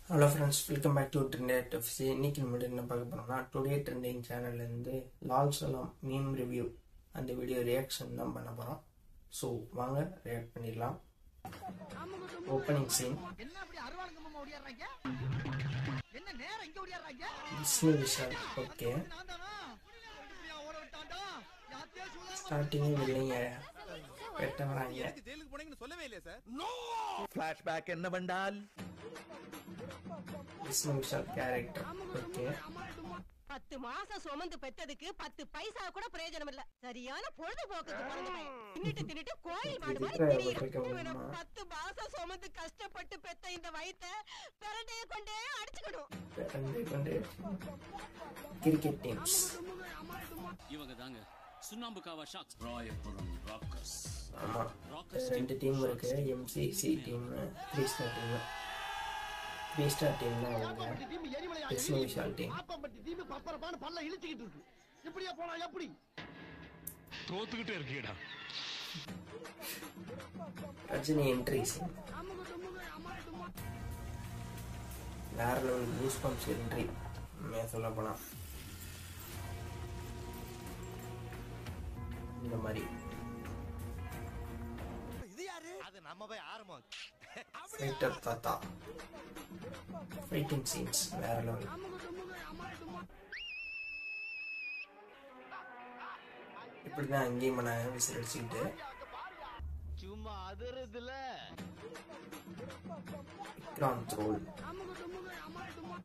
Hello friends, welcome back to trend FC. இன்னைக்கு நம்ம என்ன பார்க்க போறோம்னா, டுடே ட்ரெண்டிங் சேனல்லேருந்து லால் சலாம் மீம் ரிவ்யூ அந்த வீடியோ ரியாக்ஷன் தான் பண்ண போகிறோம். ஸோ வாங்க ரியாக்ட் பண்ணிடலாம். Opening scene Vishnu Vishal. Okay, ஸ்டார்டிங்கே இல்லைங்க, வெட்ட வராங்க. ஃபிளாஷ்பேக் என்ன வந்தால் விஷ்ணு விஷால் கேரக்டர். ஓகே, 10 மாசம் சுமந்து பெத்ததுக்கு 10 பைசா கூட பிரயோஜனம் இல்ல. சரியான பொழுதுபோக்குக்கு தின்னுட்டு கோயில் மாடு மாதிரி திரியுறான். 10 மாசம் சுமந்து கஷ்டப்பட்டு பெத்த இந்த வயித்தை பிரண்டே கொண்டே அடிச்சுக்கணும். கிரிக்கெட் டீம்ஸ் இவங்க தாங்க சுண்ணாம்புக்காவா ஷாக்ஸ், ராயபுரம் ராக்கர்ஸ். ஆமா, ரெண்டு டீம் இருக்கு, MCC team, 3 star team. 3 star team தான் அவங்க, விஷ்ணு விஷால் டீம். தோத்துக்கிட்டே இருக்கீடா. ரஜினி என்ட்ரி சீன் வேற லெவல். நியூஸ் பம்ப்ஸ் என்ட்ரி சொல்ல போனா இந்த மாதிரி. ஃபைட்டர் தாத்தா ஃபைட்டிங் சீன்ஸ் வேற லெவல். இப்படிதான் அங்கேயும் பண்ணாங்க, விசில் அடிச்சுக்கிட்டு. சும்மா அதிரதுல விக்ராந்த் ரோல்.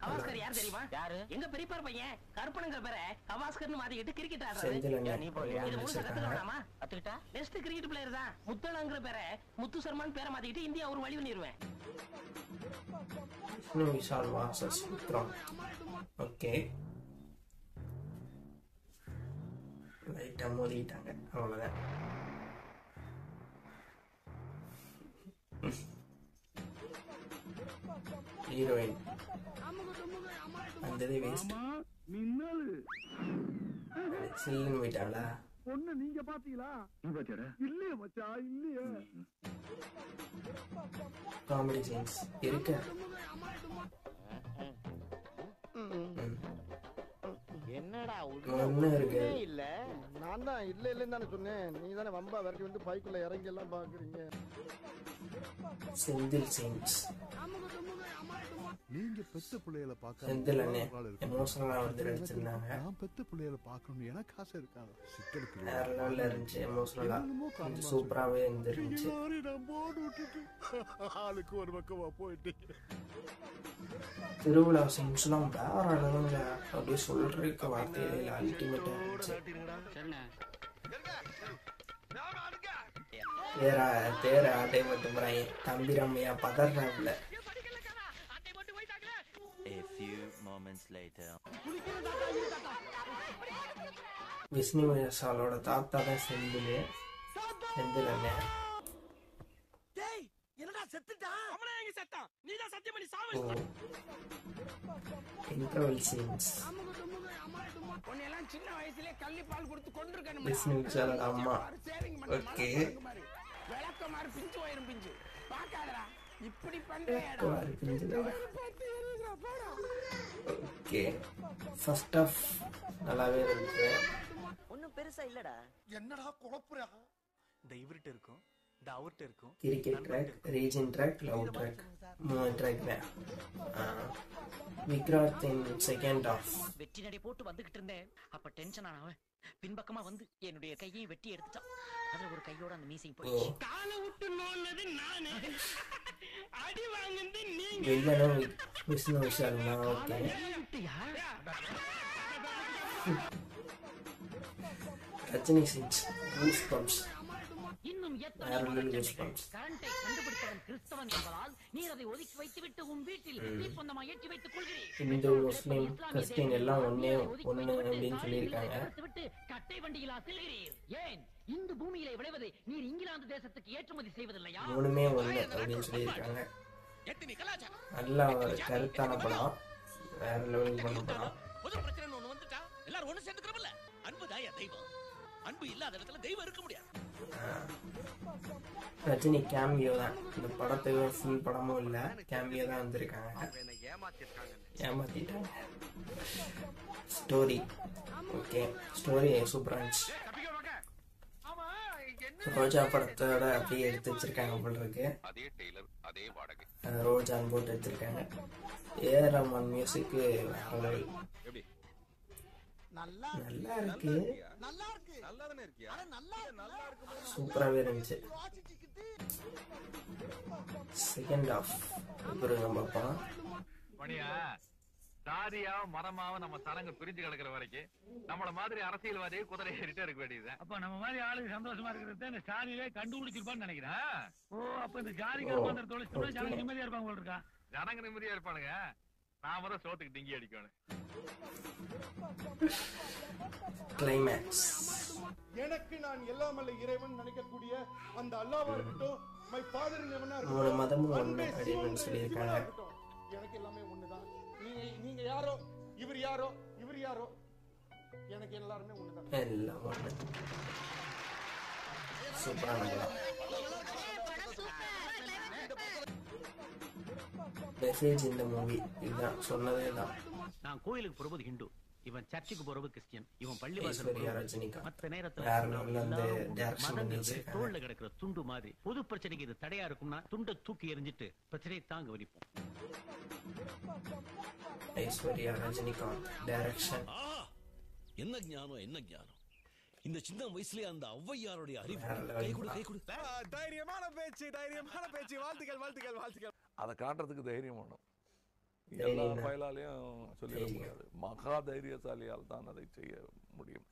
கவாஸ்கர் யார் தெரியுமா? யாரு? எங்க பெரியப்பார் பையன் கருப்பனுங்கிற பேரை கவாஸ்கர்னு மாத்திக்கிட்டு கிரிக்கெட் செந்தில் ஆடுறாரு. அண்ணன் நீ போய் இது முழுசா நடிச்சிருக்காங்க. கத்துக்கலாமா? கத்துக்கிட்டா பெஸ்ட் கிரிக்கெட் பிளேயர் தான். முத்தலாங்கிற பேரை முத்து சர்மான் பேரை மாத்திக்கிட்டு இந்தியா ஒரு வழி பண்ணிடுவேன். விஷ்ணு விஷால் வாசஸ் விக்ராந்த். ஓகே, லைட்டா மோதிக்கிட்டாங்க, அவ்வளவுதான். ஹீரோயின் அந்த வேஸ்ட். சில்லுன்னு போயிட்டாங்களா? பொண்ணு நீங்க பாத்தீங்களா? இல்லையே மச்சான், இல்லையே. காமெடி சீன்ஸ் இருக்கு. என்னடா ஒண்ணு இருக்கு. இல்ல நான் தான் இல்ல இல்லன்னு தானே சொன்னேன். நீங்க தானே வம்பா விரட்டி வந்து பைக்குள்ள இறங்கி எல்லாம் பாக்குறீங்க. செந்தில் சீன்ஸ். நீங்க பெத்த பிள்ளைகளை பார்க்க செந்தில் அண்ணே எமோஷனலா வந்து நடிச்சிருந்தாங்க. நான் பெத்த பிள்ளைகளை பார்க்கணும் எனக்கு ஆசை இருக்காங்க. சிக்கலுக்கு வேற லெவல்ல இருந்துச்சு, எமோஷனலா கொஞ்சம் சூப்பராகவே இருந்துருந்துச்சு. நான் போட்டு விட்டுட்டு ஆளுக்கு ஒரு பக்கமா போயிட்டு திருவிழா சீன்ஸ்லாம் வேற லெவல்ல, அப்படியே சொல்றதுக்கு வார்த்தையில இல்ல, அல்டிமேட்டா இருந்துச்சு. தேர ஆட்டை மட்டும் போறாங்க. தம்பி ரம்மையா பதறாப்ல. விஷ்ணு விஷாலோட தாத்தா தான் செந்தில். செந்தில் அண்ணன். Interval scenes. விஷ்ணு விஷாலோட அம்மா. ஓகே, ஓகே, ஃபர்ஸ்ட் ஆஃப் நல்லாவே இருந்துச்சு. ஒண்ணும் பெருசா இல்லடா. என்னடா குழப்புறா? இந்த இவர்ட்ட இருக்கும், இந்த அவர்ட்ட இருக்கும். Cricket track, reason track, love track, 3 track தான். Vikranth in second half. வெற்றி நடை போட்டு வந்துகிட்டு இருந்தேன். அப்ப டென்ஷன் ஆனவன் பின்பக்கமா வந்து என்னுடைய கையை வெட்டி எடுத்துட்டான். அதுல ஒரு கையோட அந்த மீசிங் போயிடுச்சு. காலை விட்டு நோன்னது நானே, அடி வாங்குனது நீங்க. வில்லனும் விஷ்ணு விஷால் தான். Okay, Rajini scenes, goose bumps இன்னும் எத்தனை கரண்டை கண்டுபிடித்தவன் கிறிஸ்தவன் என்பதால் நீர் அதை ஒதுக்கி வைத்துவிட்டு உன் வீட்டில் தீப்பந்தமா ஏற்றி வைத்துக் கொள்கிறேன். இந்து, முஸ்லிம், கிறிஸ்டின் எல்லாம் ஒண்ணு அப்படின்னு சொல்லியிருக்காங்க. கட்டை வண்டியிலா செல்கிறீர்? ஏன் இந்து பூமியிலே விளைவதை நீர் இங்கிலாந்து தேசத்துக்கு ஏற்றுமதி செய்வதில்லையா? மூணுமே ஒண்ணு அப்படின்னு சொல்லியிருக்காங்க. நல்ல ஒரு கருத்தான படம், வேற லெவல் பண்ண படம். பொது பிரச்சனை ஒண்ணு வந்துட்டா எல்லாரும் ஒண்ணு சேர்ந்துக்கிறோம்ல. அன்பு தாயா தெய்வம். அன்பு இல்லாத இடத்துல தெய்வம் இருக்க முடியாது. ரஜினி கேமியோ தான் இந்த படத்துக்கு ஃபுல் படமும் இல்லை, கேமியோ தான் வந்திருக்காங்க. ஏமாத்திட்டாங்க. ஸ்டோரி ஓகே, ஸ்டோரி சூப்பராக இருந்துச்சு. ரோஜா படத்தோட அப்படியே எடுத்து வச்சிருக்காங்க போல இருக்கு. ரோஜான்னு போட்டு எடுத்திருக்காங்க. ஏஆர் ரஹ்மான் மியூசிக் வேற லெவல். நல்லா இருக்கு, சூப்பராகவே இருந்துச்சு. செகண்ட் ஹாஃப் இப்போ நம்ம பார்ப்போம். சாதியா மரமாவ நம்ம சனங்க பிரிஞ்சு கிடக்குற வரைக்கும் நம்மள மாதிரி அரசியல்வாதியை குதிரை ஏறிட்டே இருக்க வேண்டியது. அப்ப நம்ம மாதிரி ஆளுக்கு சந்தோஷமா இருக்கிறது இந்த சாதியிலே கண்டுபிடிச்சிருப்பான்னு நினைக்கிறேன். ஓ, அப்ப இந்த ஜாதி கர்மந்திர தொழில் ஜனங்க நிம்மதியா இருப்பாங்க போல இருக்கா? ஜனங்க நிம்மதியா இருப்பானுங்க, நாம தான் சோத்துக்கு டிங்கி அடிக்கணும். கிளைமேக்ஸ். எனக்கு நான் எல்லாமல்ல இறைவன் நினைக்கக்கூடிய அந்த அல்லாஹ்வா இருக்கட்டும், மை ஃபாதர் இன் ஹெவனா மூணு மதமும் ஒண்ணு அப்படின்னு சொல்லியிருக்காங்க. எனக்கு எல்லாமே ஒண்ணுதான். நீங்க யாரோ, இவர் யாரோ, இவர் யாரோ, எனக்கு எல்லாருமே ஒண்ணுதான். எல்லாம் ஒண்ணு. சூப்பரான படம். மெசேஜ் இந்த மூவி இதுதான், சொன்னதே தான். நான் கோயிலுக்கு போறது ஹிந்து, இவன் சர்ச்சுக்கு போறது கிறிஸ்டியன், இவன் ஐஸ்வர்யா ரஜினிகாந்த் மற்ற நேரத்துல வேற லெவல்ல அந்த டைரக்ஷன் பண்ணி வச்சிருக்காங்க. தோள்ல கிடக்குற துண்டு மாதிரி பொது பிரச்சனைக்கு இது தடையா இருக்கும்னா துண்டை தூக்கி எறிஞ்சிட்டு பிரச்சனையை தாங்க வரிப்போம். ஐஸ்வர்யா ரஜினிகாந்த் டைரக்ஷன். என்ன ஞானம், என்ன ஞானம்! இந்த சின்ன வயசுலயே அந்த ஔவையாருடைய அறிவு. கை கொடு. தைரியமான பேச்சு, தைரியமான பேச்சு. வாழ்த்துக்கள், வாழ்த்துக்கள், வாழ்த்துக்கள். அதை காட்டுறதுக்கு தைரியம் வேணும். எல்லா பயலாலையும் சொல்லிட முடியாது. மகா தைரியசாலியால் தான் அதை செய்ய முடியும்.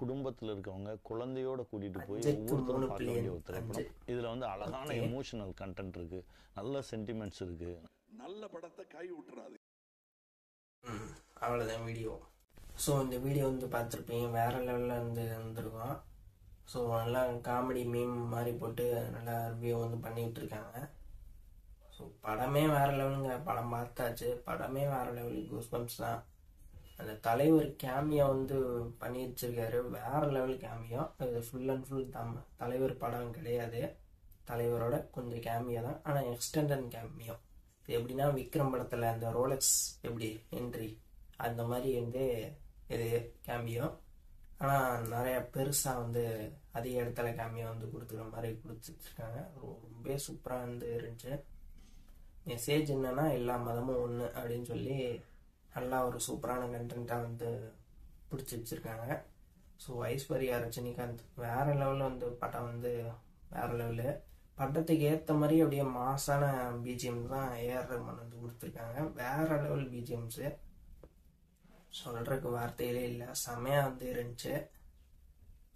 குடும்பத்துல இருக்கவங்க குழந்தையோட கூட்டிட்டு போய் ஒவ்வொருத்தரும் பார்க்க வேண்டிய ஒரு திரைப்படம். இதுல வந்து அழகான எமோஷனல் கண்டென்ட் இருக்கு, நல்ல சென்டிமெண்ட்ஸ் இருக்கு. நல்ல படத்தை கை விட்டுறாது. அவ்வளோதான் வீடியோ. ஸோ இந்த வீடியோ வந்து பார்த்துருப்பீங்க, வேற லெவலில் வந்துருக்கோம். ஸோ நல்லா காமெடி மீம் மாதிரி போட்டு நல்லா ரிவ்யூ வந்து பண்ணிகிட்டு இருக்காங்க. ஸோ படமே வேற லெவலுங்க. படம் பார்த்தாச்சு, படமே வேற லெவலு. கூஸ்பம்ஸ் தான். அந்த தலைவர் கேமியோ வந்து பண்ணி வச்சிருக்காரு, வேற லெவல் கேமியோ. இது ஃபுல் அண்ட் ஃபுல் தலைவர் படம் கிடையாது, தலைவரோட கொஞ்சம் கேமியோ தான், ஆனால் எக்ஸ்டெண்டட் கேமியோ. இது எப்படின்னா விக்ரம் படத்தில் அந்த ரோலெக்ஸ் எப்படி என்ட்ரி அந்த மாதிரி வந்து இது கேமியோ. ஆனால் நிறையா பெருசாக வந்து அதிக இடத்துல கேமியோ வந்து கொடுத்துக்கிற மாதிரி கொடுத்துருக்காங்க. ரொம்ப சூப்பராக வந்து இருந்துச்சு. மெசேஜ் என்னன்னா எல்லா மதமும் ஒன்று அப்படின்னு சொல்லி நல்லா ஒரு சூப்பரான கண்டென்ட்டாக வந்து பிடிச்சி வச்சுருக்காங்க. ஸோ ஐஸ்வர்யா ரஜினிகாந்த் வேற லெவலில் வந்து படம் வந்து வேற லெவலு. படத்துக்கு ஏற்ற மாதிரி அப்படியே மாசான பிஜிஎம் தான் ஏஆர் ரஹ்மான் வந்து கொடுத்துருக்காங்க. வேற லெவல் பிஜிஎம்ஸு, சொல்கிறதுக்கு வார்த்தையிலே இல்லை, செமையாக வந்து இருந்துச்சு.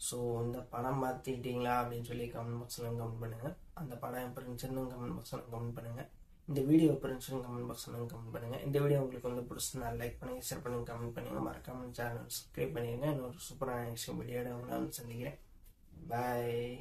ஸோ இந்த படம் பார்த்துக்கிட்டீங்களா அப்படின்னு சொல்லி கமெண்ட் பாக்ஸில் கமெண்ட் பண்ணுங்கள். அந்த படம் எப்படி இருந்துச்சுன்னு கமெண்ட் பாக்ஸில் கமெண்ட் பண்ணுங்கள். இந்த வீடியோ எப்படி இருந்துச்சுன்னு கமெண்ட் பாக்ஸில் கமெண்ட் பண்ணுங்கள். இந்த வீடியோ உங்களுக்கு வந்து பிடிச்சிருந்தா லைக் பண்ணுங்கள், ஷேர் பண்ணுங்கள், கமெண்ட் பண்ணுங்கள். மறக்காமல் சேனல் சப்ஸ்கிரைப் பண்ணிடுங்க. இன்னொரு சூப்பரான விஷயம் வீடியோட உங்களை வந்து சந்திக்கிறேன். பாய்.